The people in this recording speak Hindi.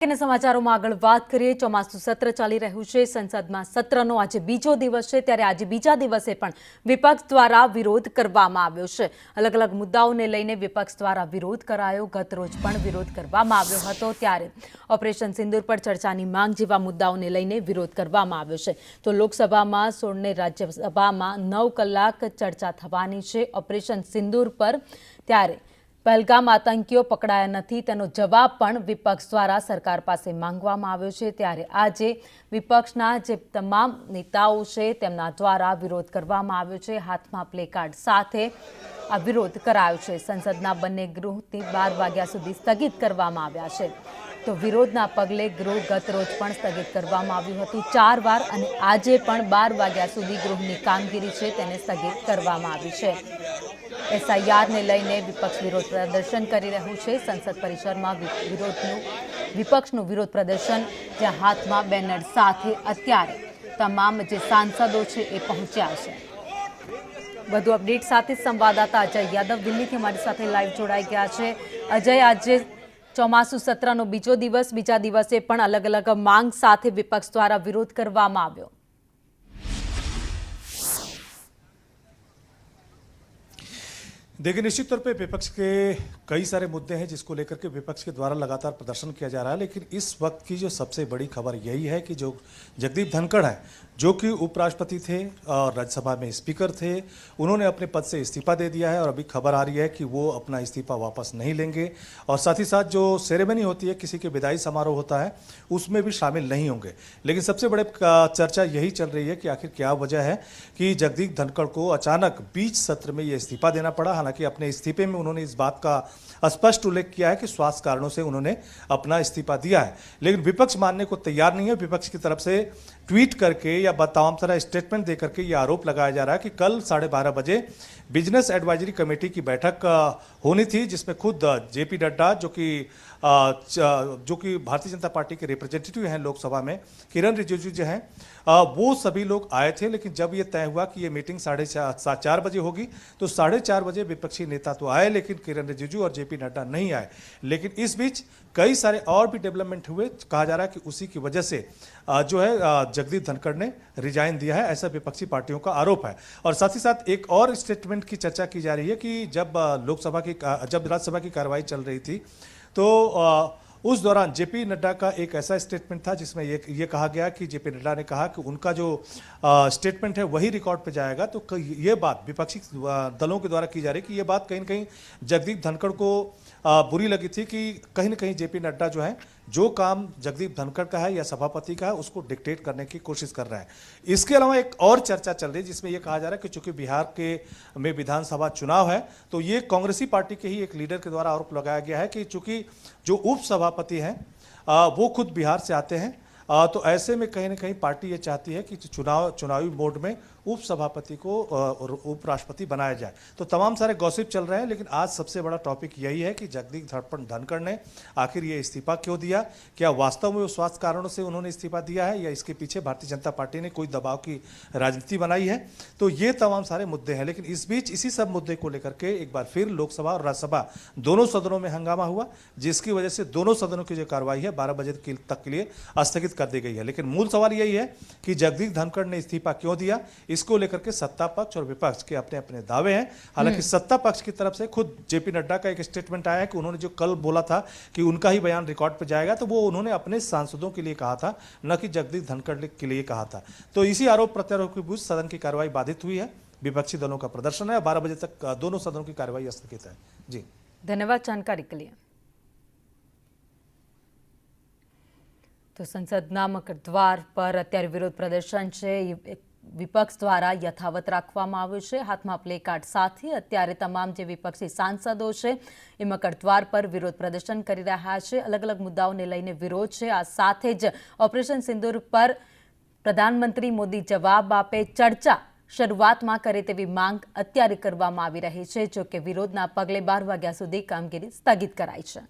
સમાચારોમાં આગળ વાત કરીએ ચોમાસુ સત્ર ચાલી રહ્યું છે સંસદમાં સત્રનો આજે બીજો દિવસ છે ત્યારે આજે બીજા દિવસે પણ વિપક્ષ દ્વારા વિરોધ કરવામાં આવ્યો છે અલગ અલગ મુદ્દાઓને લઈને વિપક્ષ દ્વારા વિરોધ કરાયો ગત રોજ પણ વિરોધ કરવામાં આવ્યો હતો ત્યારે ઓપરેશન સિંદૂર પર ચર્ચાની માંગ જેવા મુદ્દાઓને લઈને વિરોધ કરવામાં આવ્યો છે તો લોકસભામાં 16 ને રાજ્યસભામાં 9 કલાક ચર્ચા થવાની છે ઓપરેશન સિંદૂર પર ત્યારે पहलगाम आतंकीओ पकड़ाया नहीं तेनो जवाब पण विपक्ष द्वारा सरकार पासे मांगवामां आव्यो छे त्यारे आजे विपक्षना जे तमाम नेताओ छे तेमना द्वारा विरोध करवामां आव्यो छे हाथमां प्लेकार्ड साथे आ विरोध करायो छे संसदना बंने गृहथी 12 वाग्या सुधी स्थगित करवामां आव्या छे तो विरोधना पगले गृह गत रोज पण स्थगित करवामां आव्युं हतुं 4 वार अने आजे पण 12 वाग्या सुधी गृहनी कामगीरी छे तेने स्थगित करवामां आवी छे एसआईआर ने लईने विपक्ष विरोध प्रदर्शन करी रह्युं छे संसद परिसर में विपक्षनुं विरोध प्रदर्शन ज्यां हाथ में बेनर साथे अत्यारे तमाम जे सांसदों छे ए पहोंच्या छे વધુ અપડેટ સાથે સંવાદદાતા અજય યાદવ દિલ્હીથી અમારી સાથે લાઈવ જોડાઈ ગયા છે અજય આજે ચોમાસુ સત્રનો બીજો દિવસ બીજા દિવસે પણ અલગ અલગ માંગ સાથે વિપક્ષ દ્વારા વિરોધ કરવામાં આવ્યો देखिए निश्चित तौर पे विपक्ष के कई सारे मुद्दे हैं जिसको लेकर के विपक्ष के द्वारा लगातार प्रदर्शन किया जा रहा है लेकिन इस वक्त की जो सबसे बड़ी खबर यही है कि जो जगदीप धनखड़ है जो कि उपराष्ट्रपति थे और राज्यसभा में स्पीकर थे उन्होंने अपने पद से इस्तीफा दे दिया है और अभी खबर आ रही है कि वो अपना इस्तीफा वापस नहीं लेंगे और साथ ही साथ जो सेरेमनी होती है किसी के विदाई समारोह होता है उसमें भी शामिल नहीं होंगे लेकिन सबसे बड़े चर्चा यही चल रही है कि आखिर क्या वजह है कि जगदीप धनखड़ को अचानक बीच सत्र में ये इस्तीफा देना पड़ा। हालांकि अपने इस्तीफे में उन्होंने इस बात का स्पष्ट उल्लेख किया है कि स्वास्थ्य कारणों से उन्होंने अपना इस्तीफा दिया है लेकिन विपक्ष मानने को तैयार नहीं है। विपक्ष की तरफ से ट्वीट करके या तमाम तरह स्टेटमेंट दे करके ये आरोप लगाया जा रहा है कि कल 12:30 बजे बिजनेस एडवाइजरी कमेटी की बैठक होनी थी जिसमें खुद जेपी नड्डा जो कि भारतीय जनता पार्टी के रिप्रेजेंटेटिव हैं लोकसभा में किरण रिजिजू जो हैं वो सभी लोग आए थे लेकिन जब ये तय हुआ कि ये मीटिंग 4:30 बजे होगी तो 4:30 बजे विपक्षी नेता तो आए लेकिन किरण रिजिजू और जेपी नड्डा नहीं आए। लेकिन इस बीच कई सारे और भी डेवलपमेंट हुए। कहा जा रहा है कि उसी की वजह से जो है जगदीप धनखड़ ने रिजाइन दिया है ऐसा विपक्षी पार्टियों का आरोप है। और साथ ही साथ एक और स्टेटमेंट की चर्चा की जा रही है कि जब राज्यसभा की कार्रवाई चल रही थी तो उस दौरान जेपी नड्डा का एक ऐसा स्टेटमेंट था जिसमें ये कहा गया कि जेपी नड्डा ने कहा कि उनका जो स्टेटमेंट है वही रिकॉर्ड पे जाएगा। तो ये बात विपक्षी दलों के द्वारा की जा रही है कि ये बात कहीं न कहीं जगदीप धनखड़ को बुरी लगी थी कि कहीं न कहीं जेपी नड्डा जो है जो काम जगदीप धनखड़ का है या सभापति का है उसको डिक्टेट करने की कोशिश कर रहा है। इसके अलावा एक और चर्चा चल रही है जिसमें यह कहा जा रहा है कि चूंकि बिहार में विधानसभा चुनाव है तो ये कांग्रेसी पार्टी के ही एक लीडर के द्वारा आरोप लगाया गया है कि चूंकि जो उप सभापति हैं वो खुद बिहार से आते हैं तो ऐसे में कहीं ना कहीं पार्टी ये चाहती है कि चुनावी मोड में उप सभापति को उपराष्ट्रपति बनाया जाए। तो तमाम सारे गॉसिप चल रहे हैं लेकिन आज सबसे बड़ा टॉपिक यही है कि जगदीप धनखड़ ने आखिर ये इस्तीफा क्यों दिया, क्या वास्तव में वो स्वास्थ्य कारणों से उन्होंने इस्तीफा दिया है या इसके पीछे भारतीय जनता पार्टी ने कोई दबाव की राजनीति बनाई है। तो ये तमाम सारे मुद्दे हैं लेकिन इस बीच इसी सब मुद्दे को लेकर के एक बार फिर लोकसभा और राज्यसभा दोनों सदनों में हंगामा हुआ जिसकी वजह से दोनों सदनों की जो कार्रवाई है 12 बजे तक के लिए स्थगित कर दी गई है। लेकिन मूल सवाल यही है कि जगदीप धनखड़ ने इस्तीफा क्यों दिया, इसको लेकर के सत्ता पक्ष और विपक्ष के अपने अपने दावे हैं। हालांकि सत्ता पक्ष की तरफ से खुद जेपी नड्डा का एक स्टेटमेंट आया है कि उन्होंने जो कल बोला था कि उनका ही बयान रिकॉर्ड पर जाएगा तो वो उन्होंने अपने सांसदों के लिए कहा था न कि जगदीप धनखड़ के लिए कहा था। तो इसी आरोप प्रत्यारोप के बीच सदन की कार्रवाई बाधित हुई है। विपक्षी दलों का प्रदर्शन है। 12 बजे तक दोनों सदनों की कार्रवाई स्थगित है। जी धन्यवाद जानकारी के लिए। तो संसदना मकरद्वार पर अत्यारे विरोध प्रदर्शन है विपक्ष द्वारा यथावत राखवामां आव्युं छे हाथमां प्लेकार्ड साथे अत्यारे तमाम जे विपक्षी सांसदों छे ए मकरद्वार पर विरोध प्रदर्शन करी रह्या छे। अलग अलग मुद्दाओने लईने विरोध छे। आ साथे ज ऑपरेशन सिंदूर पर प्रधानमंत्री मोदी जवाब आपे चर्चा शरूआतमां करे तेवी मांग अत्यारे करवामां आवी रही छे जो के विरोधना पगले 12 वाग्या सुधी कामगीरी स्थगित कराई छे।